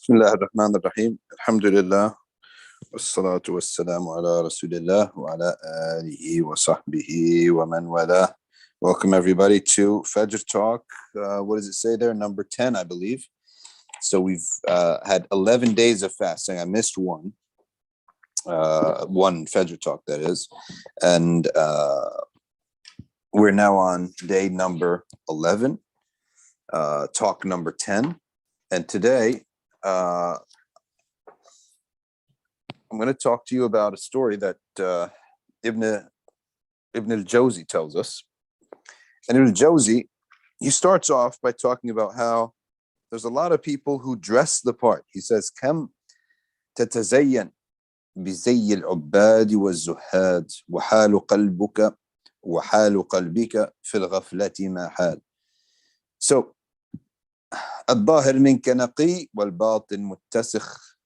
بسم الله الرحمن الرحيم الحمد لله والصلاة والسلام على رسول الله وعلى آله وصحبه ومن والاه. Welcome everybody to Fajr Talk. What does it say there? Number 10, I believe. So we've had 11 days of fasting. I missed one Fajr Talk, that is. And we're now on day number 11, talk number 10. And today, I'm going to talk to you about a story that Ibn al-Jawzi tells us. And Ibn al-Jawzi, he starts off by talking about how there's a lot of people who dress the part. He says, "Kam tatazayyan bizayy al-ubbad wal-zuhad wa halu qalbuka wa halu qalbika fil ghaflati ma hal." So, الظاهر منك نقي والباطن متسخ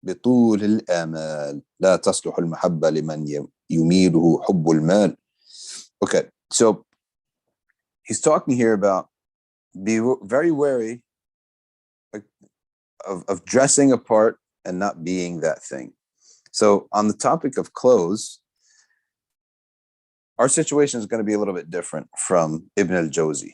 بطول الآمال لا تصلح المحبة لمن يميله حب المال. Okay, so he's talking here about be very wary of dressing a part and not being that thing. So on the topic of clothes, our situation is going to be a little bit different from Ibn al-Jawzi.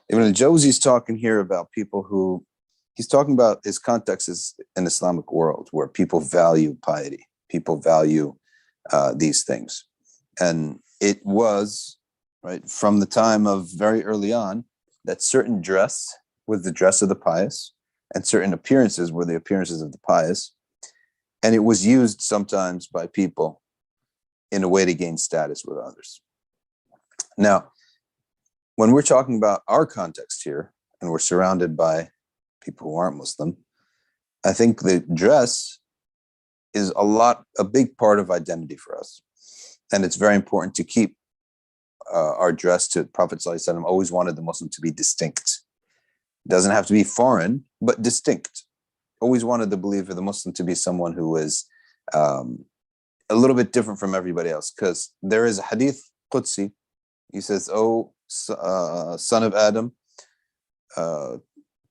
Ibn al-Jawzi is talking here about people who, he's talking about his context is an Islamic world where people value piety, people value these things. And it was, right, from the time of very early on, that certain dress was the dress of the pious and certain appearances were the appearances of the pious. And it was used sometimes by people in a way to gain status with others. Now, when we're talking about our context here, and we're surrounded by people who aren't Muslim, I think the dress is a big part of identity for us. And it's very important to keep our dress to Prophet ﷺ always wanted the Muslim to be distinct. Doesn't have to be foreign, but distinct. Always wanted the believer, the Muslim, to be someone who is a little bit different from everybody else. Because there is a hadith Qudsi. He says, "Oh, son of Adam,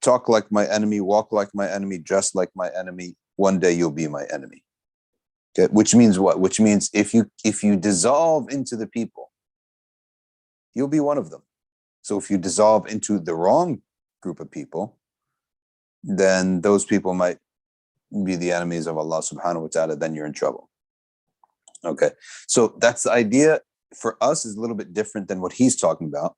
talk like my enemy, walk like my enemy, dress like my enemy. One day you'll be my enemy." Okay, which means what? Which means if you dissolve into the people, you'll be one of them. So if you dissolve into the wrong group of people, then those people might be the enemies of Allah subhanahu wa ta'ala, then you're in trouble. Okay, so that's the idea. For us is a little bit different than what he's talking about.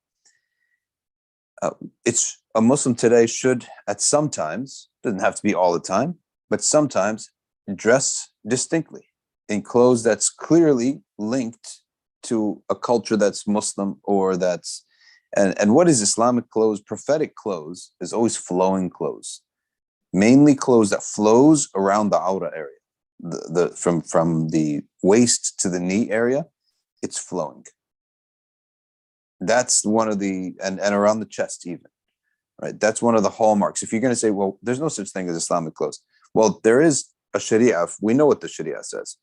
It's a Muslim today should at sometimes, doesn't have to be all the time, but sometimes dress distinctly in clothes that's clearly linked to a culture that's Muslim or that's, and what is Islamic clothes? Prophetic clothes is always flowing clothes, mainly clothes that flows around the awra area, from the waist to the knee area. It's flowing. That's one of the, and around the chest even, right? That's one of the hallmarks. If you're going to say, well, there's no such thing as Islamic clothes. Well, there is a Sharia. We know what the Sharia says.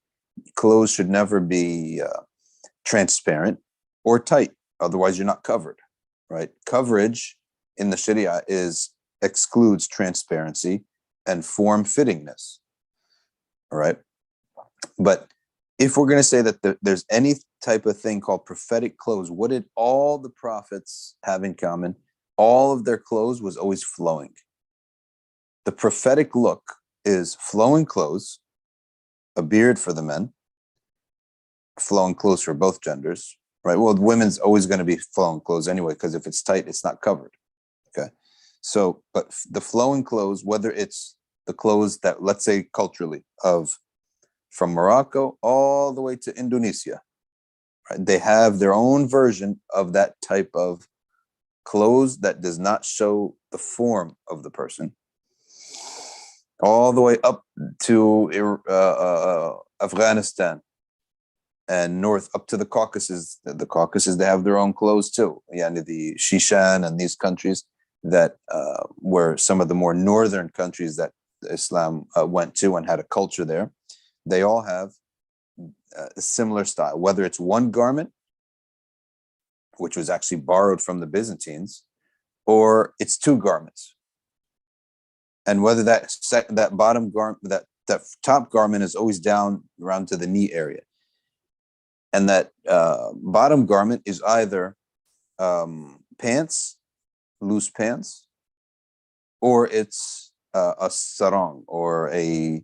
Clothes should never be transparent or tight. Otherwise, you're not covered, right? Coverage in the Sharia excludes transparency and form-fittingness, all right? But if we're going to say that there's any type of thing called prophetic clothes, what did all the prophets have in common? All of their clothes was always flowing. The prophetic look is flowing clothes, a beard for the men, flowing clothes for both genders, right? Well, women's always going to be flowing clothes anyway, because if it's tight, it's not covered. Okay. So, but the flowing clothes, whether it's the clothes that, let's say culturally, from Morocco all the way to Indonesia, right? They have their own version of that type of clothes that does not show the form of the person, all the way up to Afghanistan and north up to the Caucasus. The Caucasus, they have their own clothes too. The Shishan and these countries that were some of the more northern countries that Islam went to and had a culture there. They all have a similar style, whether it's one garment, which was actually borrowed from the Byzantines, or it's two garments. and whether that bottom garment, that top garment is always down around to the knee area, and that bottom garment is either pants, loose pants, or it's a sarong or a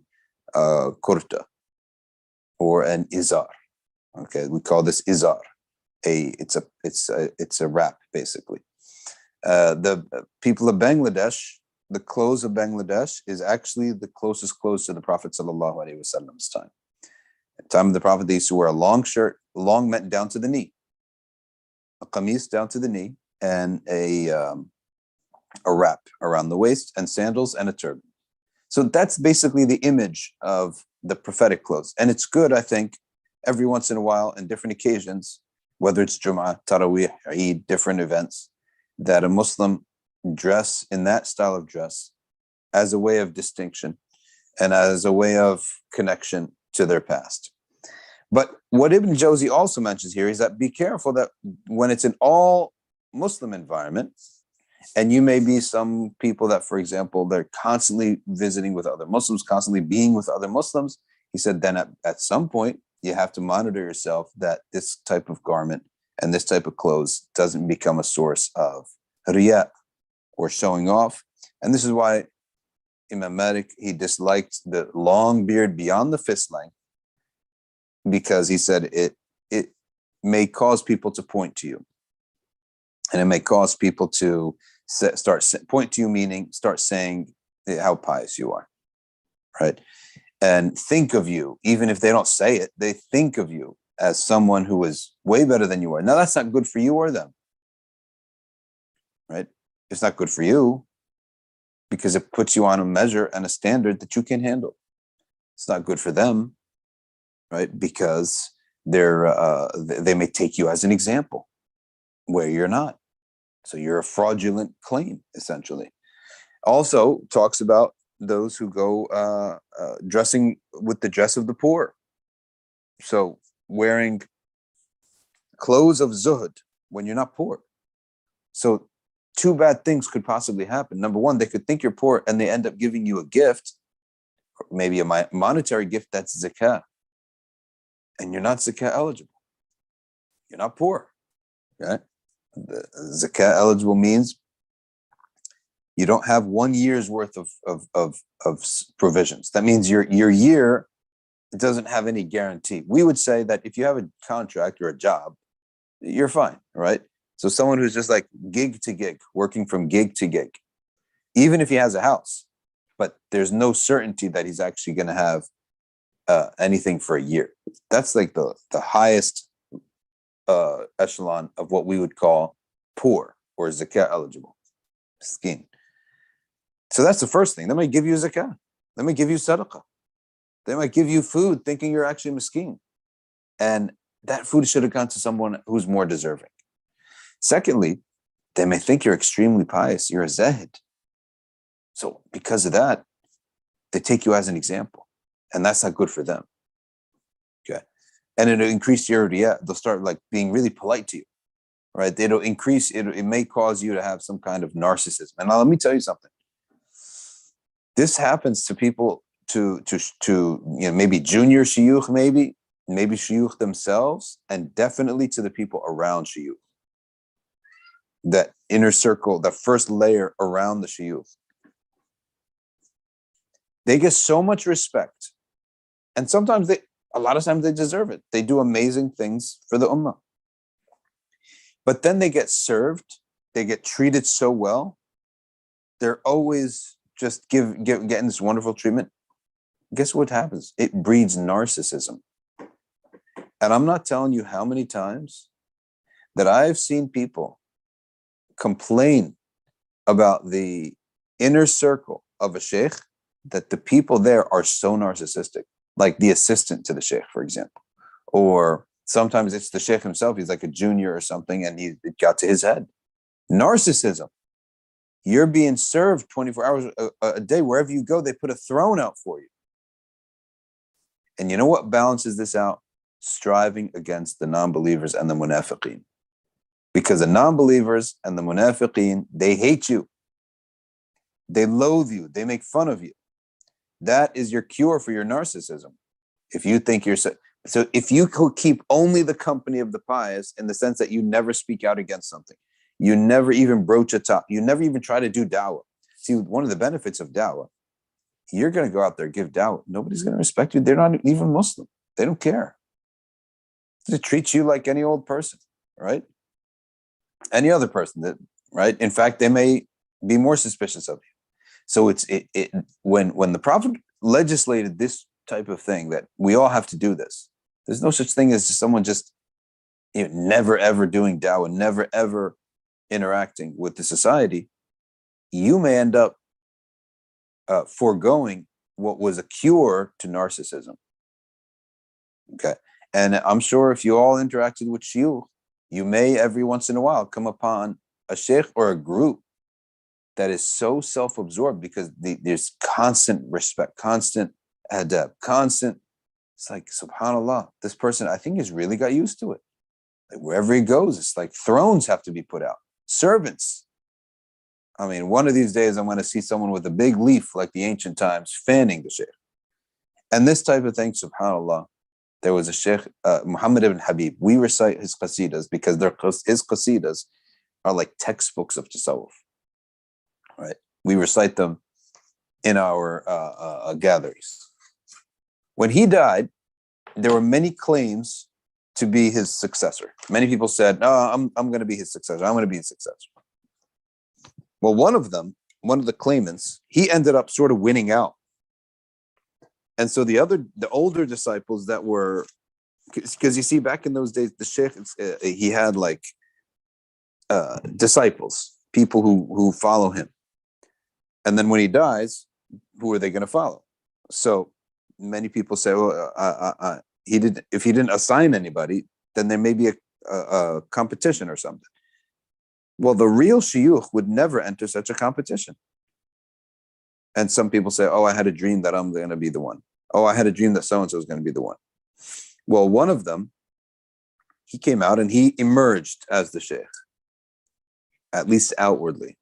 kurta or an izar. Okay, we call this izar. It's a wrap basically. The people of Bangladesh, the clothes of Bangladesh is actually the closest clothes to the Prophet sallallahu alaihi wasallam's time. At the time of the Prophet, they used to wear a long shirt, long meant down to the knee, a qamis down to the knee, and a wrap around the waist, and sandals and a turban. So that's basically the image of the prophetic clothes. And it's good, I think, every once in a while, in different occasions, whether it's Jum'ah, Taraweeh, Eid, different events, that a Muslim dress in that style of dress as a way of distinction and as a way of connection to their past. But what Ibn Jawzi also mentions here is that be careful that when it's an all Muslim environment, and you may be some people that, for example, they're constantly visiting with other Muslims, constantly being with other Muslims. He said, then at some point, you have to monitor yourself that this type of garment and this type of clothes doesn't become a source of riya or showing off. And this is why Imam Malik, he disliked the long beard beyond the fist length, because he said it may cause people to point to you. And it may cause people to point to you, meaning start saying how pious you are, right? And think of you, even if they don't say it, they think of you as someone who is way better than you are. Now, that's not good for you or them, right? It's not good for you because it puts you on a measure and a standard that you can handle. It's not good for them, right? Because they may take you as an example where you're not. So you're a fraudulent claim, essentially. Also talks about those who go dressing with the dress of the poor. So wearing clothes of zuhd when you're not poor. So two bad things could possibly happen. Number one, they could think you're poor and they end up giving you a gift, maybe a monetary gift that's zakah. And you're not zakah eligible. You're not poor, right? The zakah eligible means you don't have 1 year's worth of provisions. That means your year doesn't have any guarantee. We would say that if you have a contract or a job, you're fine, right? So someone who's just like gig to gig, working from gig to gig, even if he has a house, but there's no certainty that he's actually going to have anything for a year. That's like the highest echelon of what we would call poor or zakah eligible, miskin. So that's the first thing. They might give you zakah. They might give you sadaqah. They might give you food thinking you're actually miskin. And that food should have gone to someone who's more deserving. Secondly, they may think you're extremely pious. You're a zahid. So because of that, they take you as an example. And that's not good for them. Okay. And it'll increase your riyah. They'll start like being really polite to you, right? It'll increase, it may cause you to have some kind of narcissism. And now let me tell you something. This happens to people, to maybe junior shuyukh, maybe shuyukh themselves, and definitely to the people around shuyukh. That inner circle, the first layer around the shuyukh. They get so much respect. And sometimes a lot of times they deserve it. They do amazing things for the ummah. But then they get served, they get treated so well. They're always just getting this wonderful treatment. Guess what happens? It breeds narcissism. And I'm not telling you how many times that I've seen people complain about the inner circle of a sheikh, that the people there are so narcissistic, like the assistant to the sheikh, for example. Or sometimes it's the sheikh himself. He's like a junior or something, and it got to his head. Narcissism. You're being served 24 hours a day. Wherever you go, they put a throne out for you. And you know what balances this out? Striving against the non-believers and the munafiqeen. Because the non-believers and the munafiqeen, they hate you. They loathe you. They make fun of you. That is your cure for your narcissism. If you think you're so if you could keep only the company of the pious in the sense that you never speak out against something, you never even broach a top, you never even try to do dawah. See, one of the benefits of dawah, you're going to go out there, give dawah. Nobody's going to respect you. They're not even Muslim. They don't care. They treat you like any old person, right? Any other person that, right? In fact, they may be more suspicious of you. So when the Prophet legislated this type of thing that we all have to do this, there's no such thing as someone just never ever doing dawah, never ever interacting with the society. You may end up foregoing what was a cure to narcissism. Okay, and I'm sure if you all interacted with shuyukh, you may every once in a while come upon a sheikh or a group that is so self-absorbed because there's constant respect, constant adab, constant. It's like, subhanAllah, this person, I think, has really got used to it. Like wherever he goes, it's like thrones have to be put out. Servants. I mean, one of these days I'm going to see someone with a big leaf like the ancient times fanning the sheikh. And this type of thing, subhanAllah, there was a sheikh, Muhammad ibn Habib. We recite his qasidas because his qasidas are like textbooks of tasawwuf. Right? We recite them in our gatherings. When he died, there were many claims to be his successor. Many people said, "No, I'm going to be his successor. I'm going to be his successor." Well, one of the claimants, he ended up sort of winning out. And so the older disciples that were, because you see, back in those days, the sheikh, he had like disciples, people who follow him. And then when he dies, who are they going to follow? So many people say, well, if he didn't assign anybody, then there may be a competition or something. Well, the real shuyukh would never enter such a competition. And some people say, oh, I had a dream that I'm going to be the one. Oh, I had a dream that so-and-so is going to be the one. Well, one of them, he came out and he emerged as the sheikh, at least outwardly.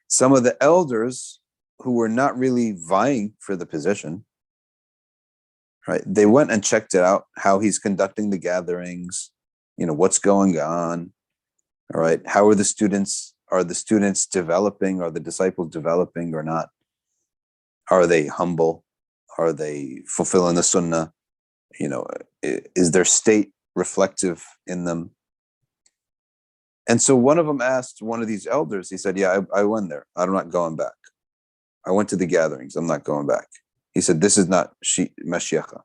Some of the elders who were not really vying for the position, right? They went and checked it out, how he's conducting the gatherings, what's going on, all right? How are the students? Are the students developing? Are the disciples developing or not? Are they humble? Are they fulfilling the sunnah? Is their state reflective in them? And so one of them asked one of these elders, he said, yeah, I went there. I'm not going back. I went to the gatherings. I'm not going back. He said, this is not mashiach.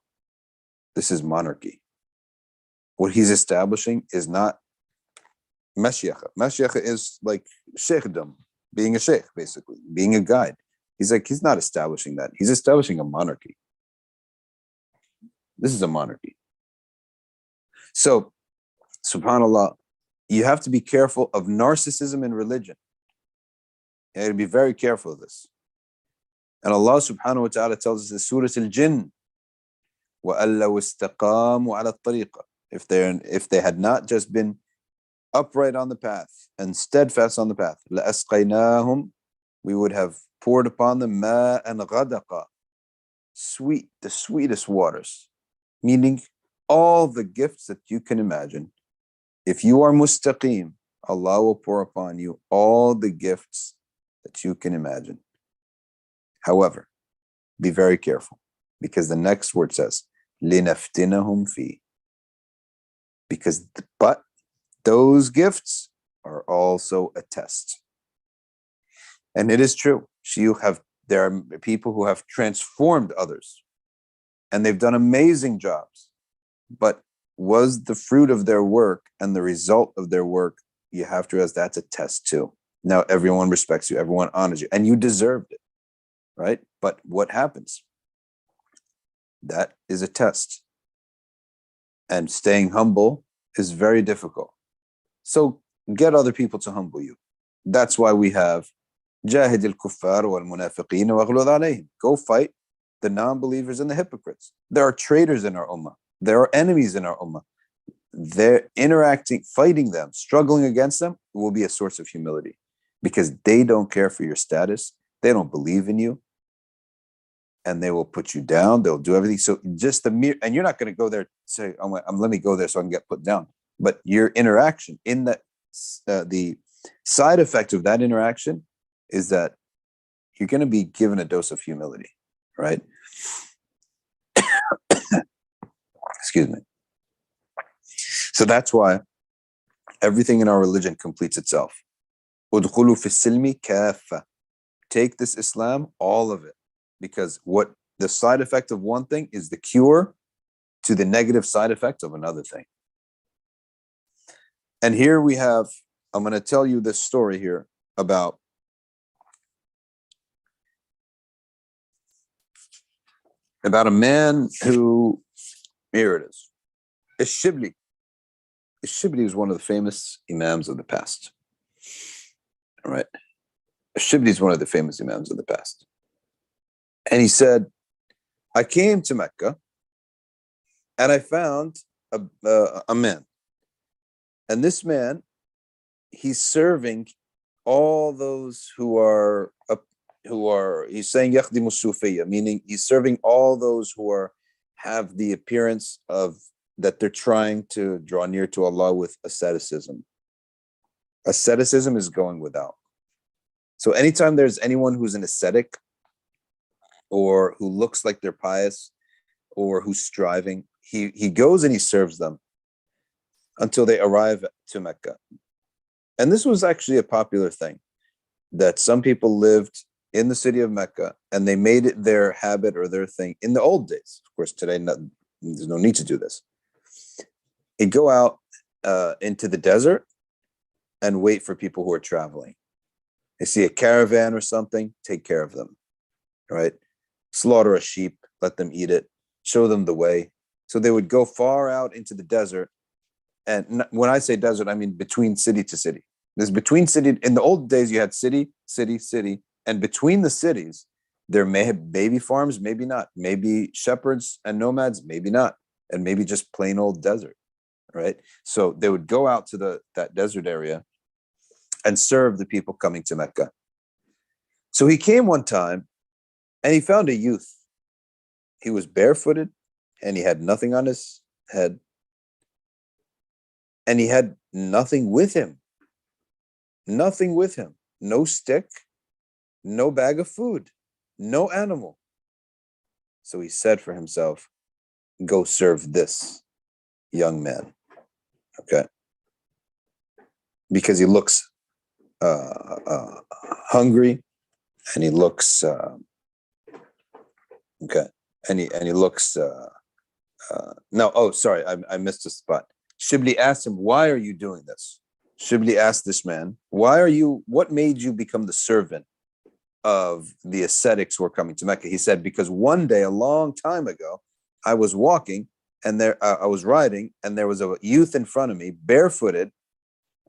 This is monarchy. What he's establishing is not mashiach. Mashiach is like sheikhdom, being a sheikh, basically, being a guide. He's not establishing that. He's establishing a monarchy. This is a monarchy. So, subhanAllah, you have to be careful of narcissism in religion. You have to be very careful of this. And Allah subhanahu wa ta'ala tells us in Surah Al-Jinn, وَأَلَّوْ اسْتَقَامُوا عَلَى الطَّرِيقَ. If they had not just been upright on the path and steadfast on the path, لَأَسْقَيْنَاهُمْ, we would have poured upon them مَاءً غَدَقًا, sweet, the sweetest waters, meaning all the gifts that you can imagine. If you are mustaqim, Allah will pour upon you all the gifts that you can imagine. However, be very careful, because the next word says, لِنَفْتِنَهُمْ فِي. But those gifts are also a test. And it is true. There are people who have transformed others, and they've done amazing jobs. But was the fruit of their work and the result of their work, you have to realize that's a test too. Now everyone respects you, everyone honors you, and you deserved it, right? But what happens? That is a test. And staying humble is very difficult. So get other people to humble you. That's why we have جاهد الكفار والمنافقين واغلظ عليهم. Go fight the non-believers and the hypocrites. There are traitors in our ummah. There are enemies in our ummah. They're interacting, fighting them, struggling against them will be a source of humility, because they don't care for your status. They don't believe in you, and they will put you down. They'll do everything. So just the mere, and you're not going to go there, say, let me go there so I can get put down. But your interaction in that, the side effect of that interaction is that you're going to be given a dose of humility, right? Excuse me. So that's why everything in our religion completes itself. Udkhulu fi silmi kaffa. Take this Islam, all of it, because what the side effect of one thing is the cure to the negative side effect of another thing. And here we have, I'm going to tell you this story here about a man who, here it is, Ash-Shibli. Ash-Shibli is one of the famous Imams of the past. All right. Ash-Shibli is one of the famous Imams of the past. And he said, I came to Mecca and I found a man. And this man, he's serving all those who are, he's saying yakhdimu sufiyya, meaning he's serving all those who have the appearance of that they're trying to draw near to Allah with asceticism. Asceticism is going without. So anytime there's anyone who's an ascetic or who looks like they're pious or who's striving, he goes and he serves them until they arrive to Mecca. And this was actually a popular thing, that some people lived in the city of Mecca and they made it their habit or their thing in the old days. Of course, today, there's no need to do this. He'd go out into the desert and wait for people who are traveling. They see a caravan or something, take care of them, right? Slaughter a sheep, let them eat it, show them the way. So they would go far out into the desert. And when I say desert, I mean between city to city. There's between city, in the old days, you had city, city, city. And between the cities, there may have baby farms, maybe not. Maybe shepherds and nomads, maybe not. And maybe just plain old desert, right? So they would go out to that desert area and serve the people coming to Mecca. So he came one time and he found a youth. He was barefooted and he had nothing on his head. And he had nothing with him. Nothing with him. No stick, no bag of food, no animal. So he said for himself, go serve this young man. Okay. Because he looks hungry and he looks okay. And he looks no, oh, sorry, I missed a spot. Shibli asked him, why are you doing this? Shibli asked this man, what made you become the servant of the ascetics who are coming to Mecca? He said, because one day, a long time ago, I was walking and I was riding and there was a youth in front of me, barefooted,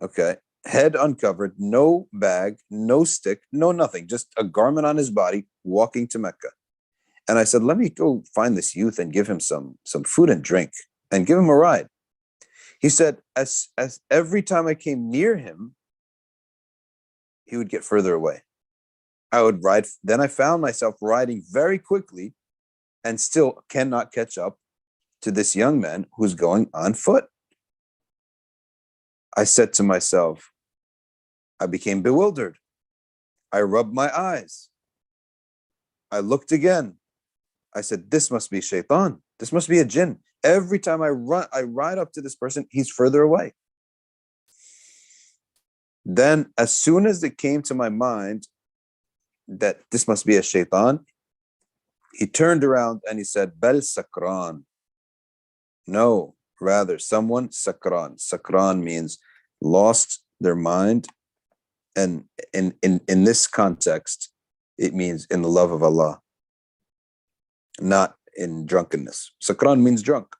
okay, head uncovered, no bag, no stick, no nothing, just a garment on his body, walking to Mecca. And I said, let me go find this youth and give him some food and drink and give him a ride. He said, as every time I came near him, he would get further away. I would ride. Then I found myself riding very quickly and still cannot catch up to this young man who's going on foot. I said to myself, I became bewildered. I rubbed my eyes. I looked again. I said, this must be shaitan. This must be a jinn. Every time I ride up to this person, he's further away. Then as soon as it came to my mind that this must be a shaitan, he turned around and he said, Bal sakran. No, rather someone sakran. Sakran means lost their mind. And in this context, it means in the love of Allah, not in drunkenness. Sakran means drunk,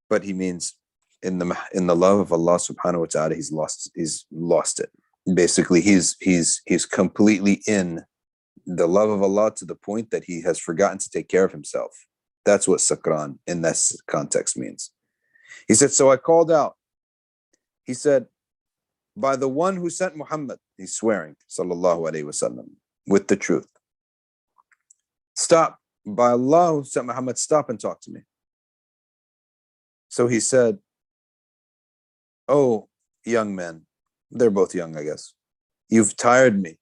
but he means in the love of Allah subhanahu wa ta'ala, he's lost it. Basically, he's completely in the love of Allah to the point that he has forgotten to take care of himself. That's what sakran in this context means. He said, so I called out. He said, by the one who sent Muhammad, he's swearing, sallallahu alaihi wasallam, with the truth. Stop. By Allah who sent Muhammad, stop and talk to me. So he said, oh, young men, they're both young, I guess. You've tired me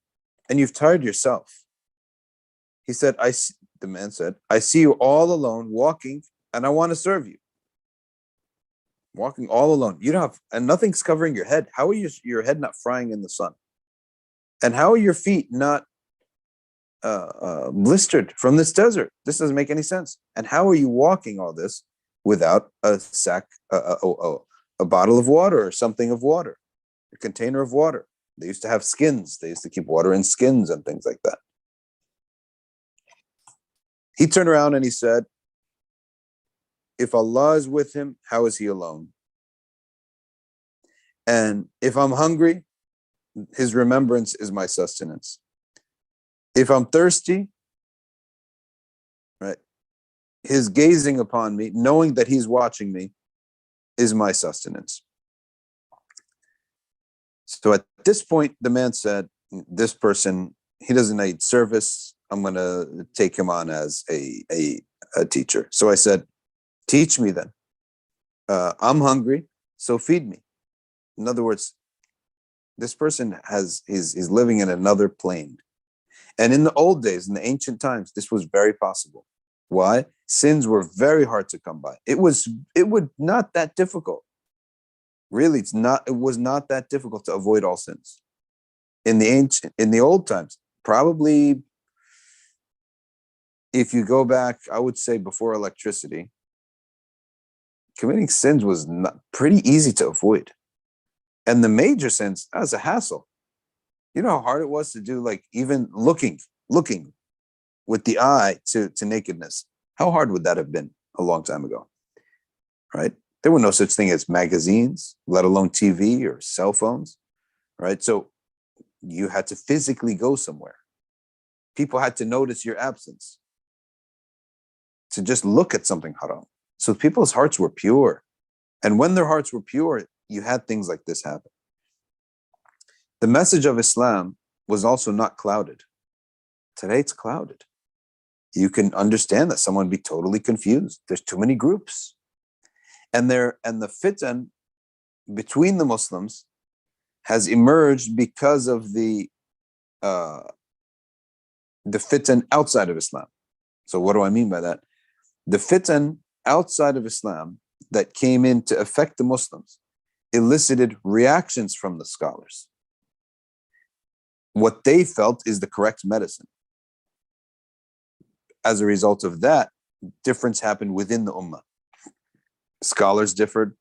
and you've tired yourself. He said, the man said, I see you all alone walking and I want to serve you. Walking all alone. You don't have, and nothing's covering your head. How are your head not frying in the sun? And how are your feet not blistered from this desert? This doesn't make any sense. And how are you walking all this without a sack, a bottle of water or something of water, a container of water? They used to have skins. They used to keep water in skins and things like that. He turned around and he said, if Allah is with him, how is he alone? And if I'm hungry, his remembrance is my sustenance. If I'm thirsty, right, his gazing upon me, knowing that he's watching me, is my sustenance. So at this point, the man said, this person, he doesn't need service. I'm going to take him on as a teacher. So I said, teach me then. I'm hungry, so feed me. In other words, this person is living in another plane. And in the old days, in the ancient times, this was very possible. Why? Sins were very hard to come by. It was not that difficult. Really, it was not that difficult to avoid all sins. In the old times, probably if you go back, I would say before electricity, committing sins was pretty easy to avoid. And the major sins, that was a hassle. You know how hard it was to do, like even looking with the eye to nakedness. How hard would that have been a long time ago, right? There were no such thing as magazines, let alone TV or cell phones, right? So you had to physically go somewhere. People had to notice your absence, to just look at something haram. So people's hearts were pure. And when their hearts were pure, you had things like this happen. The message of Islam was also not clouded. Today it's clouded. You can understand that someone would be totally confused. There's too many groups. And the fitan between the Muslims has emerged because of the fitan outside of Islam. So what do I mean by that? The fitan outside of Islam that came in to affect the Muslims elicited reactions from the scholars. What they felt is the correct medicine. As a result of that, difference happened within the ummah. Scholars differed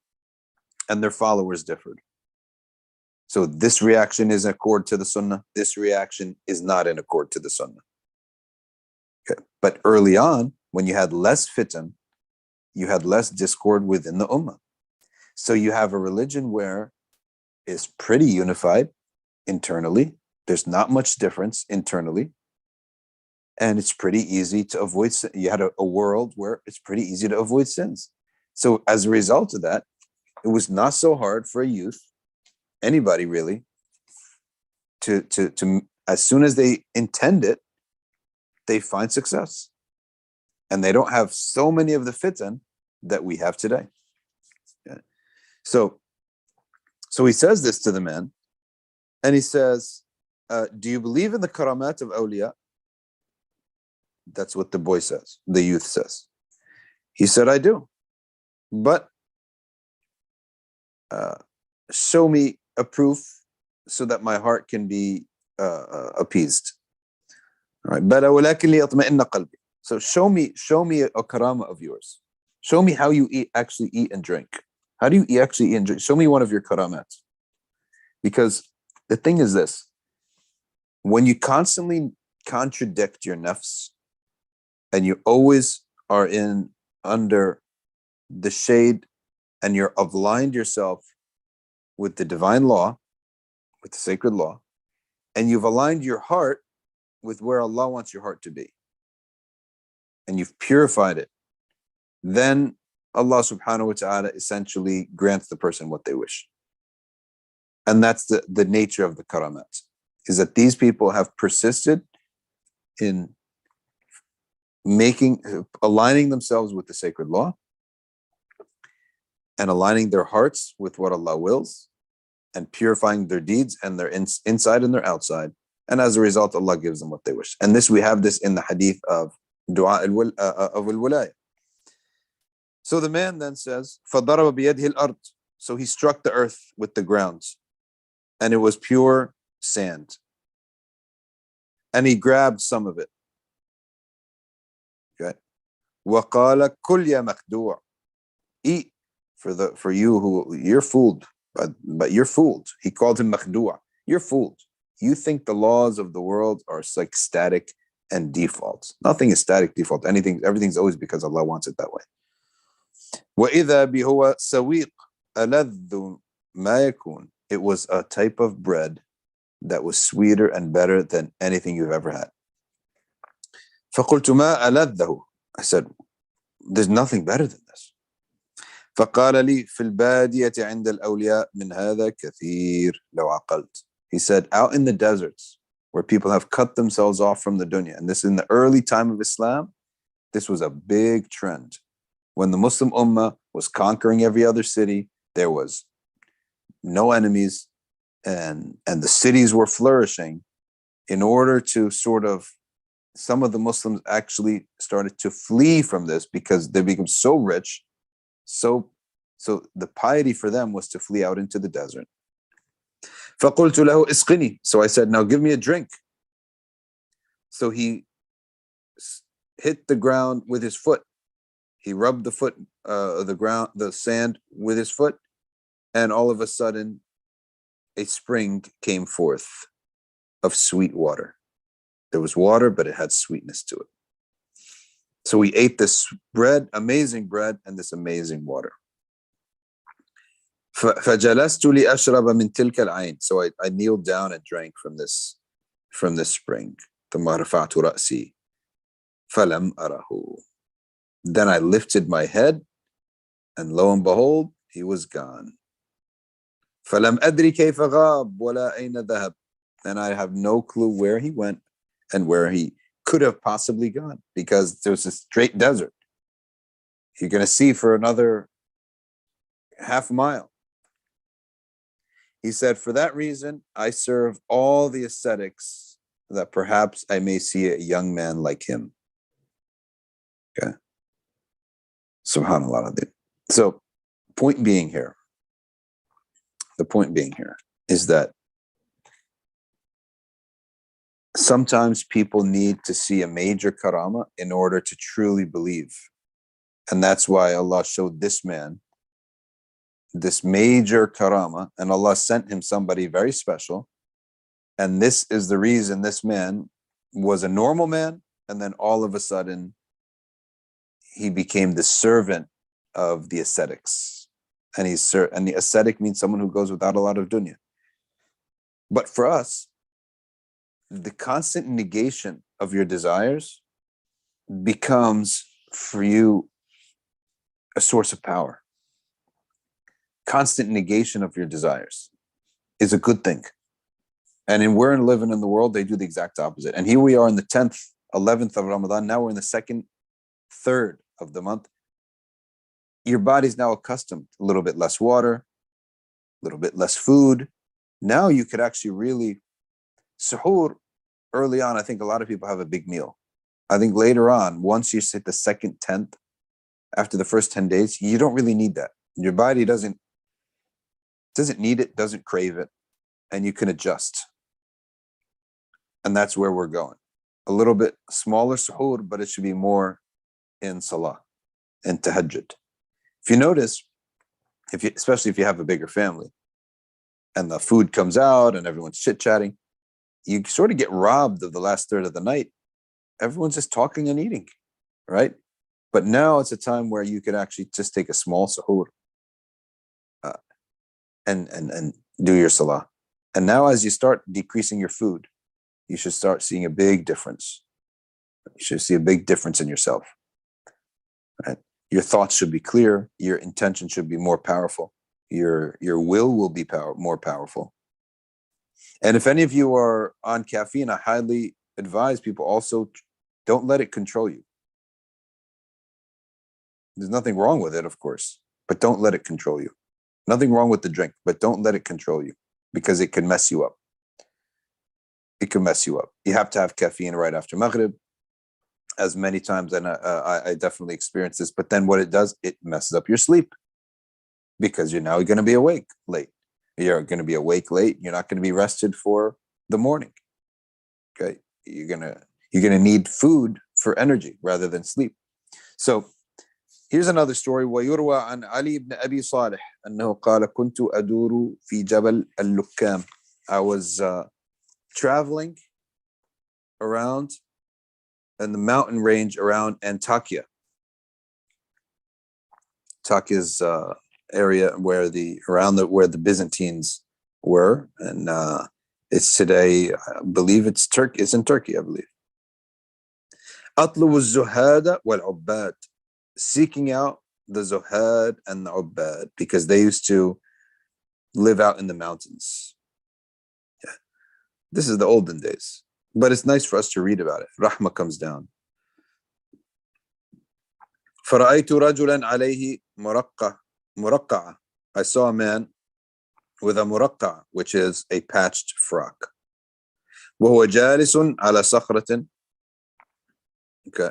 and their followers differed. So this reaction is in accord to the sunnah. This reaction is not in accord to the sunnah. Okay. But early on, when you had less fitan, you had less discord within the ummah. So you have a religion where it's pretty unified internally. There's not much difference internally. And it's pretty easy to avoid. You had a world where it's pretty easy to avoid sins. So as a result of that, it was not so hard for a youth, anybody really, to as soon as they intend it, they find success. And they don't have so many of the fitan that we have today. Yeah. So he says this to the man, and he says, do you believe in the Karamat of Awliya? That's what the boy says, the youth says. He said, I do. But show me a proof so that my heart can be appeased. All right. So show me a karama of yours. Show me how you actually eat and drink. How do you actually eat and drink? Show me one of your karamats. Because the thing is this, when you constantly contradict your nafs and you always are under the shade and you're aligned yourself with the divine law, with the sacred law, and you've aligned your heart with where Allah wants your heart to be, and you've purified it, then Allah subhanahu wa ta'ala essentially grants the person what they wish. And that's the nature of the karamat, is that these people have persisted in aligning themselves with the sacred law and aligning their hearts with what Allah wills and purifying their deeds and their inside and their outside. And as a result, Allah gives them what they wish. And we have this in the hadith of dua of al-wilaya. So the man then says, فَضَرَبَ بِيَدْهِ الْأَرْضِ. So he struck the earth with the grounds, and it was pure sand. And he grabbed some of it. Okay. وَقَالَ كُلْ يَا مَخْدُوعَ. Eat for you who you're fooled, but you're fooled. He called him مخدوع. You're fooled. You think the laws of the world are like static and default. Nothing is static, default. Everything's always because Allah wants it that way. وَإِذَا بِهُوَ سَوِيقٌ أَلَذُّ مَا يَكُونُ. It was a type of bread that was sweeter and better than anything you've ever had. فَقُلْتُ مَا أَلَذَّهُ. I said, there's nothing better than this. فقال لي في البادية عند الأولياء من هذا كثير لو عقلت. He said, out in the deserts where people have cut themselves off from the dunya, and this in the early time of Islam, this was a big trend. When the Muslim Ummah was conquering every other city, there was no enemies, and the cities were flourishing. In order to some of the Muslims actually started to flee from this because they became so rich. So the piety for them was to flee out into the desert. فَقُلْتُ لَهُ إِسْقِنِي. So I said, now give me a drink. So he hit the ground with his foot. He rubbed the sand with his foot, and all of a sudden, a spring came forth of sweet water. There was water, but it had sweetness to it. So we ate this bread, amazing bread, and this amazing water. فَجَلَسْتُ لِأَشْرَبَ مِنْ تِلْكَ الْعَيْنِ. So I kneeled down and drank from this spring. ثُمَّ رَفَعْتُ رَأْسِي فَلَمْ أَرَهُ. Then I lifted my head, and lo and behold, he was gone. فَلَمْ أَدْرِ كَيْفَ غَابَ وَلَا أَيْنَ ذَهَبَ. And I have no clue where he went and where he could have possibly gone, because there was a straight desert. You're going to see for another half mile. He said, for that reason, I serve all the ascetics, that perhaps I may see a young man like him. Okay. Subhanallah. So the point being here is that sometimes people need to see a major karama in order to truly believe. And that's why Allah showed this man this major karama, and Allah sent him somebody very special. And this is the reason this man was a normal man, and then all of a sudden he became the servant of the ascetics. And the ascetic means someone who goes without a lot of dunya. But for us, the constant negation of your desires becomes for you a source of power. Constant negation of your desires is a good thing. And we're living in the world, they do the exact opposite. And here we are in the 10th, 11th of Ramadan. Now we're in the second, third of the month. Your body's now accustomed. A little bit less water, a little bit less food. Now you could actually really, suhoor, early on, I think a lot of people have a big meal. I think later on, once you hit the second 10th, after the first 10 days, you don't really need that. Your body doesn't need it, doesn't crave it, and you can adjust. And that's where we're going. A little bit smaller suhoor, but it should be more in salah and tahajjud. If you notice, especially if you have a bigger family and the food comes out and everyone's chit-chatting, you sort of get robbed of the last third of the night. Everyone's just talking and eating, right? But now it's a time where you could actually just take a small suhoor and do your salah. And now as you start decreasing your food, you should start seeing a big difference. You should see a big difference in yourself. Right? Your thoughts should be clear. Your intention should be more powerful. Your will be more powerful. And if any of you are on caffeine, I highly advise people also, don't let it control you. There's nothing wrong with it, of course, but don't let it control you. Nothing wrong with the drink, but don't let it control you, because it can mess you up. It can mess you up. You have to have caffeine right after Maghrib, as many times, and I definitely experienced this. But then what it does, it messes up your sleep, because you're now going to be awake late. You're going to be awake late. You're not going to be rested for the morning. Okay, you're gonna need food for energy rather than sleep. So here's another story. ويروى عن علي بن أبي صالح أنه قال كنت أدور في جبل اللكام. I was traveling around in the mountain range around Antakya. Antakya's area where the Byzantines were, and it's today, I believe it's Turkey. It's in Turkey, I believe. أطلب الزهاد والعباد, seeking out the Zuhad and the Ubbad, because they used to live out in the mountains. Yeah. This is the olden days, but it's nice for us to read about it. Rahmah comes down. فرأيت رجلا عليه مرقعة. I saw a man with a مرقعة, which is a patched frock. وهو جالس على صخرة. Okay.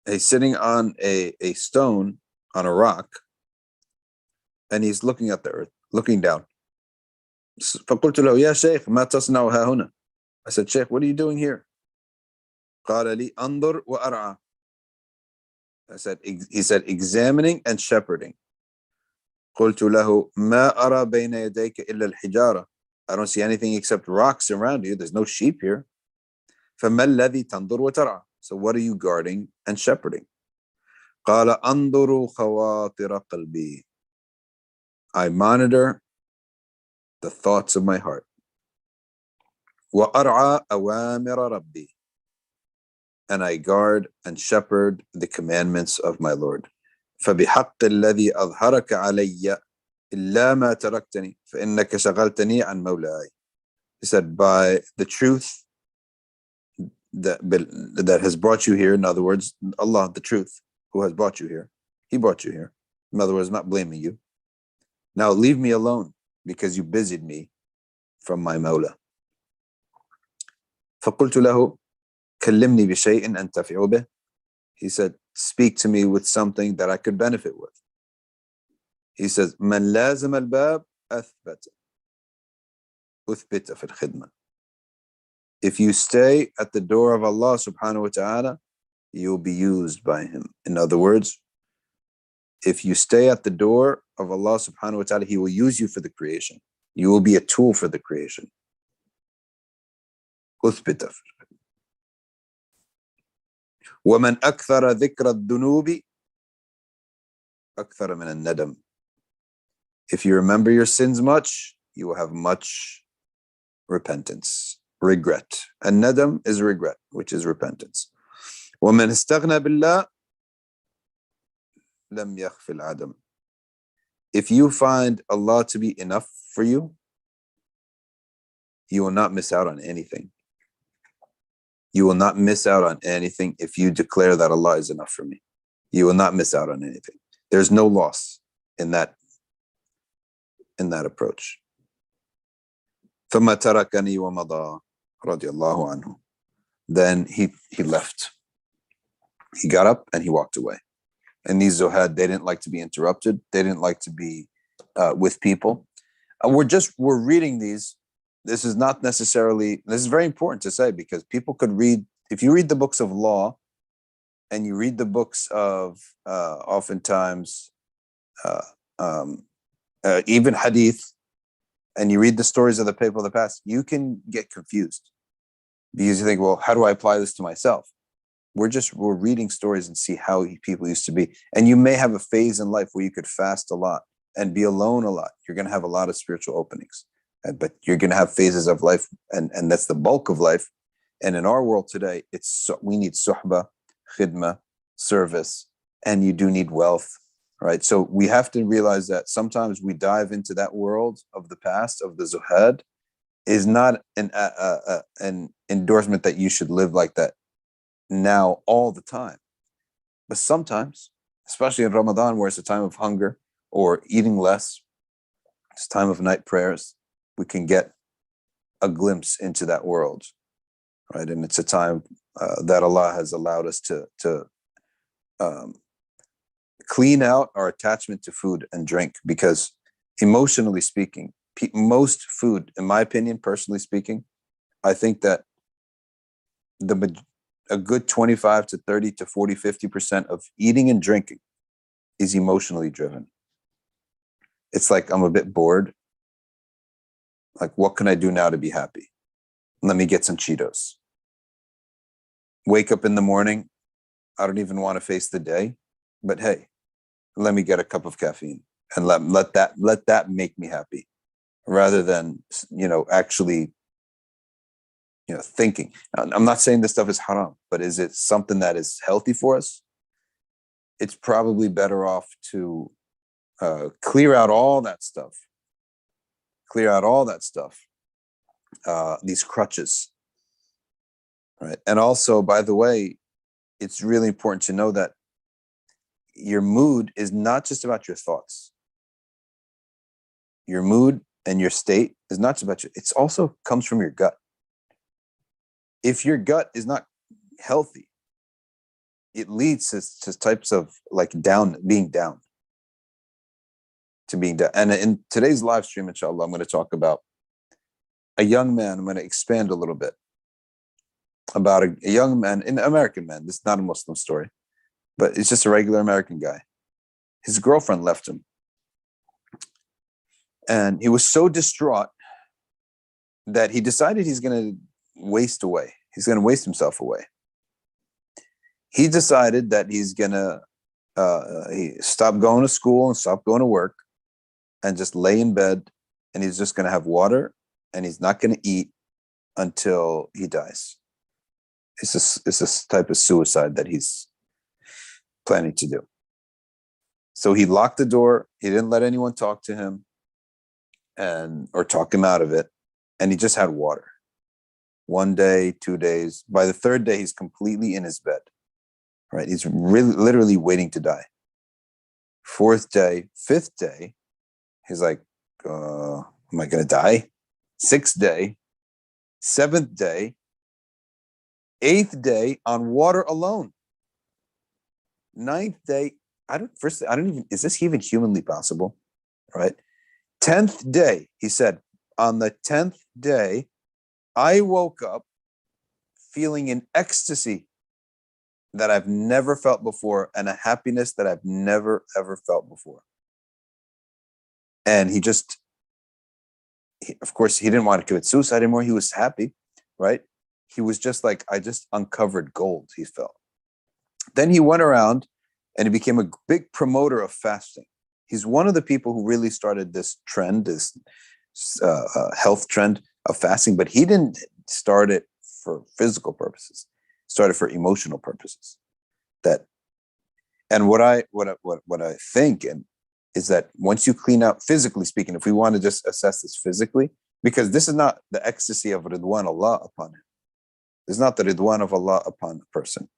He's sitting on a stone, on a rock, and he's looking at the earth, looking down. فقلت له يا شيخ ما تصنع ها هنا. I said, Sheikh, what are you doing here? قال لي أنظر وأرعى. He said, examining and shepherding. قلت له ما أرى بين يديك إلا الحجارة. I don't see anything except rocks around you. There's no sheep here. فما الذي تنظر وترعى? So what are you guarding and shepherding? قال أنظر خواطر قلبي. I monitor the thoughts of my heart. وأرعى أوامر ربي. And I guard and shepherd the commandments of my Lord. فبحق الذي أظهرك علي إلا ما تركتني فإنك شغلتني عن مولاي. He said, by the truth that has brought you here, in other words, Allah, the truth, who has brought you here, He brought you here. In other words, not blaming you. Now leave me alone, because you busied me from my Mawla. فقلت له كلمني بشيء أنتفع به. He said, speak to me with something that I could benefit with. He says, من لازم الباب أثبت في الخدمة. If you stay at the door of Allah subhanahu wa ta'ala, you'll be used by Him. In other words, if you stay at the door of Allah subhanahu wa ta'ala, He will use you for the creation. You will be a tool for the creation. أثبت. ومن أكثر ذكر الذنوب أكثر من الندم. If you remember your sins much, you will have much repentance, regret. And nadam is regret, which is repentance. ومن استغنى بالله لم يخف العدم. If you find Allah to be enough for you, you will not miss out on anything. You will not miss out on anything if you declare that Allah is enough for me. You will not miss out on anything. There's no loss in that approach. ثم تركني ومضى رضي الله عنه. Then he left. He got up and he walked away. And these Zuhad, they didn't like to be interrupted. They didn't like to be with people. We're reading these. This is not necessarily, this is very important to say, because people could read, if you read the books of law and you read the books of oftentimes even hadith, and you read the stories of the people of the past, you can get confused because you think, well, how do I apply this to myself? We're reading stories and see how people used to be. And you may have a phase in life where you could fast a lot and be alone a lot. You're going to have a lot of spiritual openings, but you're going to have phases of life, and that's the bulk of life. And in our world today, we need suhbah, khidmah, service, and you do need wealth, right? So we have to realize that sometimes we dive into that world of the past, of the Zuhad, is not an endorsement that you should live like that now all the time. But sometimes, especially in Ramadan, where it's a time of hunger or eating less, it's time of night prayers, we can get a glimpse into that world, right? And it's a time that Allah has allowed us to clean out our attachment to food and drink, because emotionally speaking, most food, in my opinion, personally speaking, I think that a good 25 to 30 to 40, 50% of eating and drinking is emotionally driven. It's like, I'm a bit bored. Like, what can I do now to be happy? Let me get some Cheetos. Wake up in the morning. I don't even want to face the day, but hey, let me get a cup of caffeine and let that make me happy, rather than, actually, thinking. I'm not saying this stuff is haram, but is it something that is healthy for us? It's probably better off to clear out all that stuff. These crutches, right? And also, by the way, it's really important to know that your mood is not just about your thoughts. Your mood and your state is not just about you. It's also comes from your gut. If your gut is not healthy, it leads to types of like being down. And in today's live stream, inshallah, I'm going to talk about a young man. I'm going to expand a little bit about a young man, an American man. This is not a Muslim story, but it's just a regular American guy. His girlfriend left him. And he was so distraught that he decided he's going to waste away. He's going to waste himself away. He decided that he's going to stop going to school and stop going to work and just lay in bed, and he's just going to have water, and he's not going to eat until he dies. It's this type of suicide that he's planning to do. So he locked the door. He didn't let anyone talk to him or talk him out of it. And he just had water. 1 day, 2 days. By the third day, he's completely in his bed, right? He's really literally waiting to die. Fourth day, fifth day, he's like, am I going to die? Sixth day, seventh day, eighth day on water alone. Ninth day, is this even humanly possible? Right? 10th day, he said, on the 10th day, I woke up feeling an ecstasy that I've never felt before and a happiness that I've never, ever felt before. And of course, he didn't want to commit suicide anymore. He was happy, right? He was just like, I just uncovered gold, he felt. Then he went around and he became a big promoter of fasting. He's one of the people who really started this trend, this health trend of fasting, but he didn't start it for physical purposes. He started for emotional purposes. And what I think is that once you clean out, physically speaking, if we want to just assess this physically, because this is not the ecstasy of Ridwan Allah upon him. This is not the Ridwan of Allah upon the person,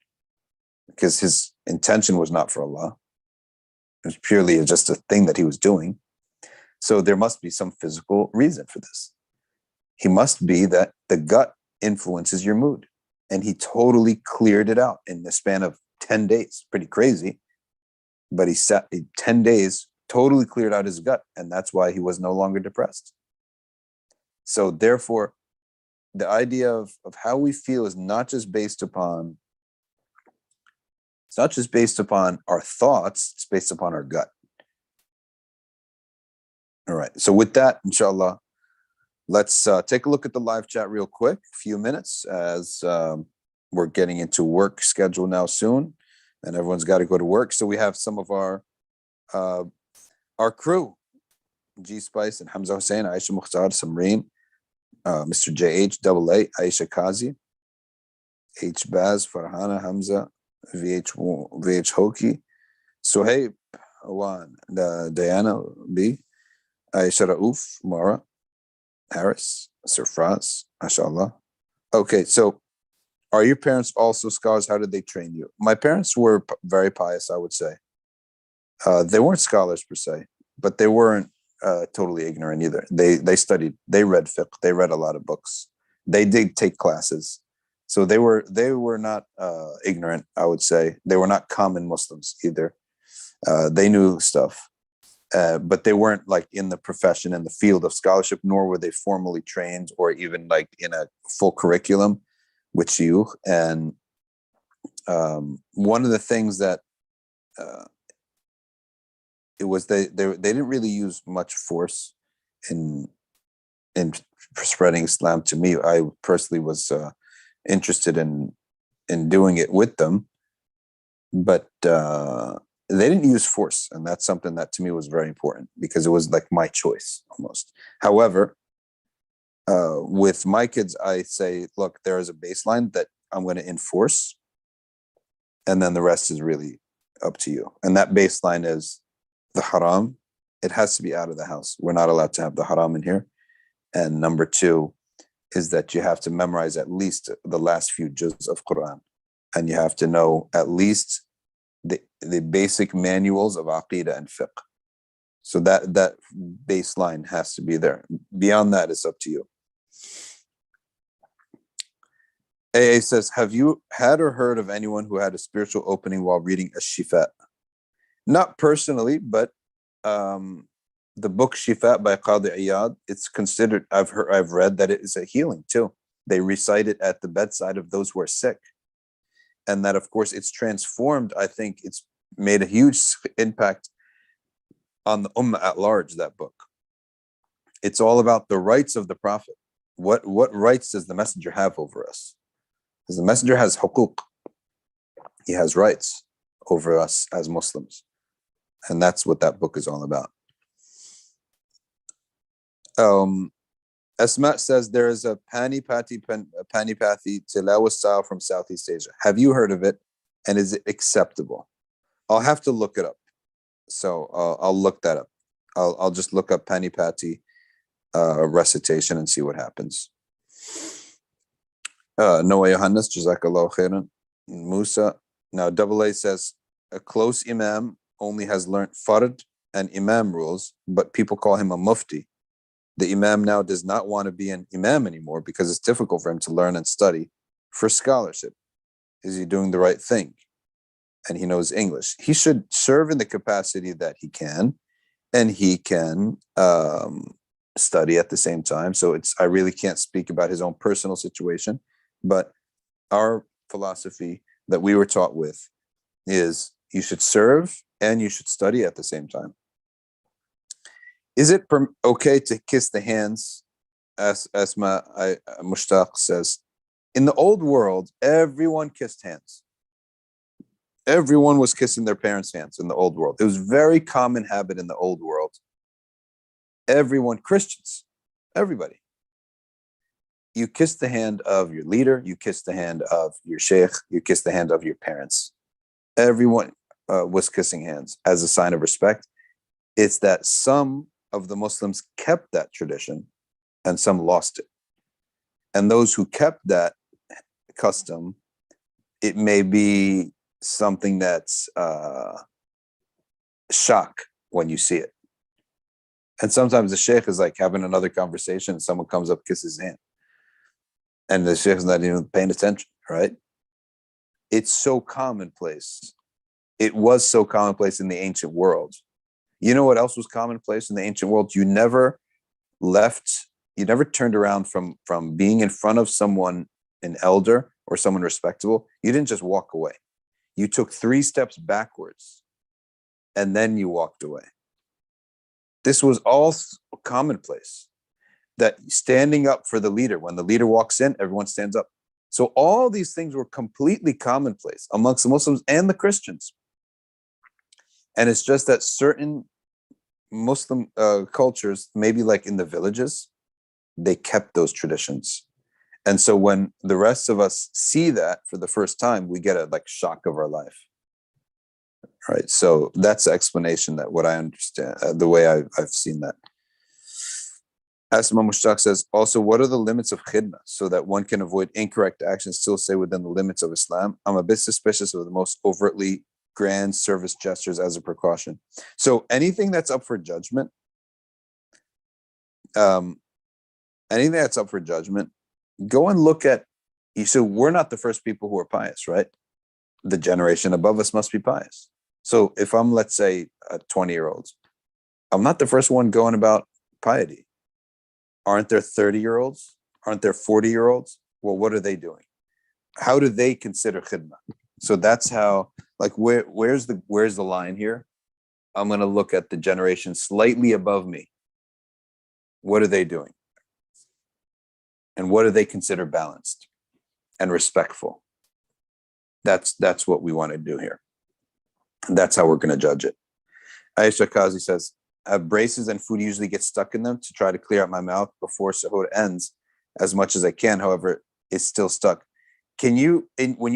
because his intention was not for Allah. It was purely just a thing that he was doing. So there must be some physical reason for this. He must be that the gut influences your mood. And he totally cleared it out in the span of 10 days. Pretty crazy. But he sat 10 days, totally cleared out his gut. And that's why he was no longer depressed. So therefore, the idea of how we feel is not just based upon our thoughts, it's based upon our gut. All right. So with that, inshallah, let's take a look at the live chat real quick, a few minutes, as we're getting into work schedule now soon, and everyone's got to go to work. So we have some of our crew, G Spice and Hamza Hussein, Aisha Mukhtar, Samreen, Mr. JH, AA, Aisha Kazi, H Baz, Farhana, Hamza, VH Hoki, Suhaib, Awan, Diana B, Aisha Rauf, Mara, Harris, Surfraz, mashallah. Okay, so are your parents also scholars? How did they train you? My parents were very pious, I would say. They weren't scholars per se, but they weren't totally ignorant either. They studied, they read fiqh, they read a lot of books. They did take classes. So they were not ignorant, I would say. They were not common Muslims either. They knew stuff. But they weren't like in the profession, in the field of scholarship, nor were they formally trained or even like in a full curriculum with you. And one of the things that it was they didn't really use much force in spreading Islam to me. I personally was interested in doing it with them, but they didn't use force, and that's something that to me was very important because it was like my choice almost. However, with my kids, I say, look, there is a baseline that I'm going to enforce, and then the rest is really up to you. And that baseline is the haram. It has to be out of the house. We're not allowed to have the haram in here. And number two is that you have to memorize at least the last few juz of Quran, and you have to know at least the basic manuals of aqidah and fiqh. So that baseline has to be there. Beyond that, it's up to you. AA says, have you had or heard of anyone who had a spiritual opening while reading Ash-Shifa? Not personally, but the book Shifa by Qadi Iyad, it's considered, I've read that it is a healing too. They recite it at the bedside of those who are sick. And that, of course, it's transformed. I think it's made a huge impact on the ummah at large, that book. It's all about the rights of the Prophet. What rights does the messenger have over us? Because the messenger has huquq. He has rights over us as Muslims. And that's what that book is all about. Asma says there is a Panipati Tilawa style from Southeast Asia. Have you heard of it? And is it acceptable? I'll have to look it up. So I'll look that up. I'll just look up Panipati recitation and see what happens. Noah Yohannes, Jazakallah khairan. Musa. Now, AA says a close imam only has learnt fard and imam rules, but people call him a mufti. The imam now does not want to be an imam anymore because it's difficult for him to learn and study for scholarship. Is he doing the right thing? And he knows English. He should serve in the capacity that he can, and he can study at the same time. So I really can't speak about his own personal situation, but our philosophy that we were taught with is you should serve and you should study at the same time. Is it okay to kiss the hands? Asma Mushtaq says, in the old world, everyone kissed hands. Everyone was kissing their parents' hands in the old world. It was a very common habit in the old world. Everyone, Christians, everybody. You kiss the hand of your leader, you kiss the hand of your sheikh, you kiss the hand of your parents. Everyone was kissing hands as a sign of respect. It's that some of the Muslims kept that tradition and some lost it. And those who kept that custom, it may be something that's shock when you see it. And sometimes the sheikh is like having another conversation and someone comes up, kisses his hand. And the sheikh's not even paying attention, right? It's so commonplace. It was so commonplace in the ancient world. You know what else was commonplace in the ancient world? You never turned around from being in front of someone, an elder or someone respectable. You didn't just walk away. You took 3 steps backwards and then you walked away. This was all commonplace. That standing up for the leader, when the leader walks in, everyone stands up. So all these things were completely commonplace amongst the Muslims and the Christians. And it's just that certain Muslim cultures, maybe like in the villages, they kept those traditions. And so when the rest of us see that for the first time, we get a shock of our life. Right. So that's the explanation that what I understand, the way I've seen that. Asma Mushtaq says, also, what are the limits of khidmah so that one can avoid incorrect actions, still stay within the limits of Islam? I'm a bit suspicious of the most overtly grand service gestures as a precaution. So anything that's up for judgment, um, go and look at. So we're not the first people who are pious, right? The generation above us must be pious. So if I'm, let's say, a 20-year-old, I'm not the first one going about piety. Aren't there 30-year-olds? Aren't there 40-year-olds? Well, what are they doing? How do they consider khidmah? So that's how, like, where's the line here? I'm going to look at the generation slightly above me. What are they doing? And what do they consider balanced and respectful? That's what we want to do here. And that's how we're going to judge it. Aisha Kazi says, I have braces and food usually gets stuck in them to try to clear out my mouth before suhoor ends as much as I can. However, it's still stuck. When you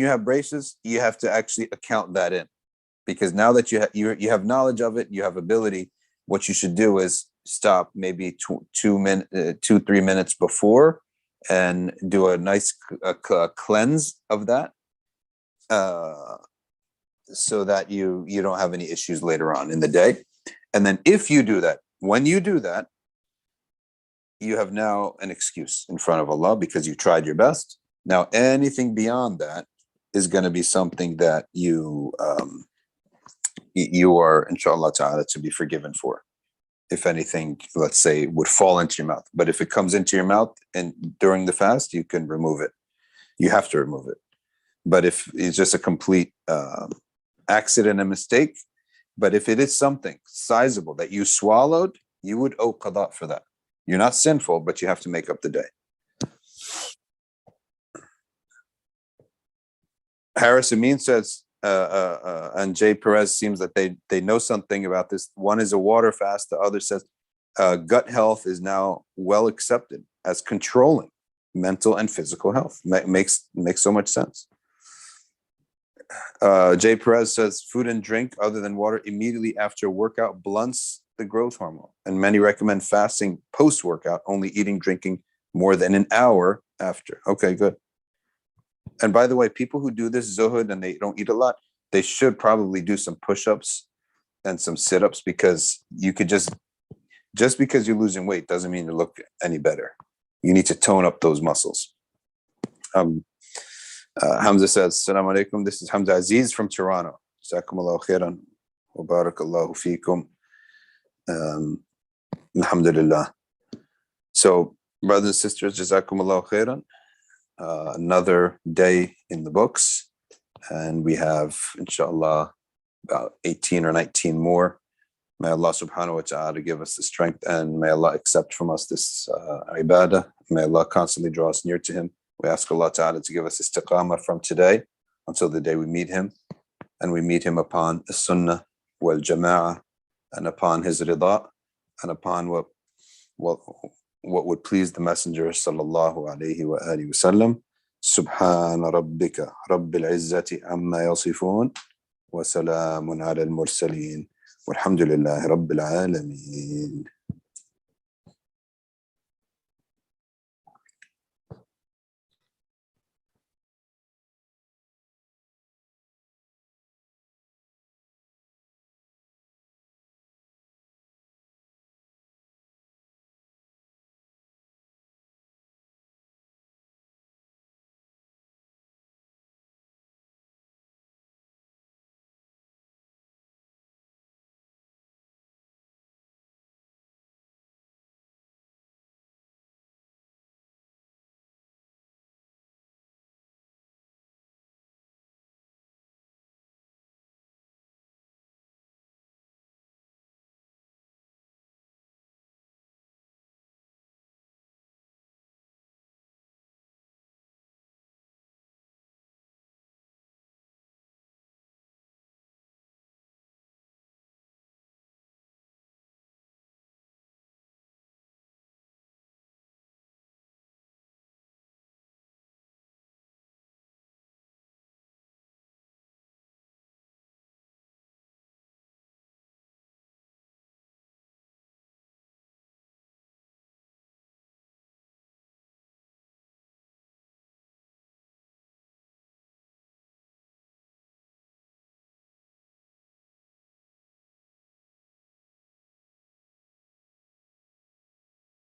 have braces, you have to actually account that in, because now that you have knowledge of it, you have ability. What you should do is stop maybe 2-3 minutes before and do a nice cleanse of that, so that you don't have any issues later on in the day. And then if you do that, when you do that, you have now an excuse in front of Allah because you tried your best. Now, anything beyond that is going to be something that you are, inshallah ta'ala, to be forgiven for. If anything, let's say, would fall into your mouth. But if it comes into your mouth and during the fast, you can remove it. You have to remove it. But if it's just a complete accident and mistake, but if it is something sizable that you swallowed, you would owe qada for that. You're not sinful, but you have to make up the day. Harris Amin says, and Jay Perez seems that they know something about this. One is a water fast. The other says gut health is now well accepted as controlling mental and physical health. Makes so much sense. Jay Perez says food and drink other than water immediately after workout blunts the growth hormone, and many recommend fasting post-workout, only eating, drinking more than an hour after. Okay, good. And by the way, people who do this zuhd and they don't eat a lot, they should probably do some push-ups and some sit-ups, because you could just because you're losing weight doesn't mean you look any better. You need to tone up those muscles. Hamza says, Assalamu alaikum. This is Hamza Aziz from Toronto. Jazakumullahu khairan wa barakallahu feekum. Alhamdulillah. So, brothers and sisters, Jazakumullahu khairan. Another day in the books. And we have, inshallah, about 18 or 19 more. May Allah subhanahu wa ta'ala give us the strength, and may Allah accept from us this ibadah. May Allah constantly draw us near to Him. We ask Allah ta'ala to give us istiqamah from today until the day we meet Him, and we meet Him upon the sunnah wal jama'ah, and upon His rida, and upon what would please the Messenger sallallahu alayhi wa alihi wa sallam. Subhana rabbika rabbil izzati amma yasifun wa salamun ala al-mursaleen walhamdulillahi rabbil alameen.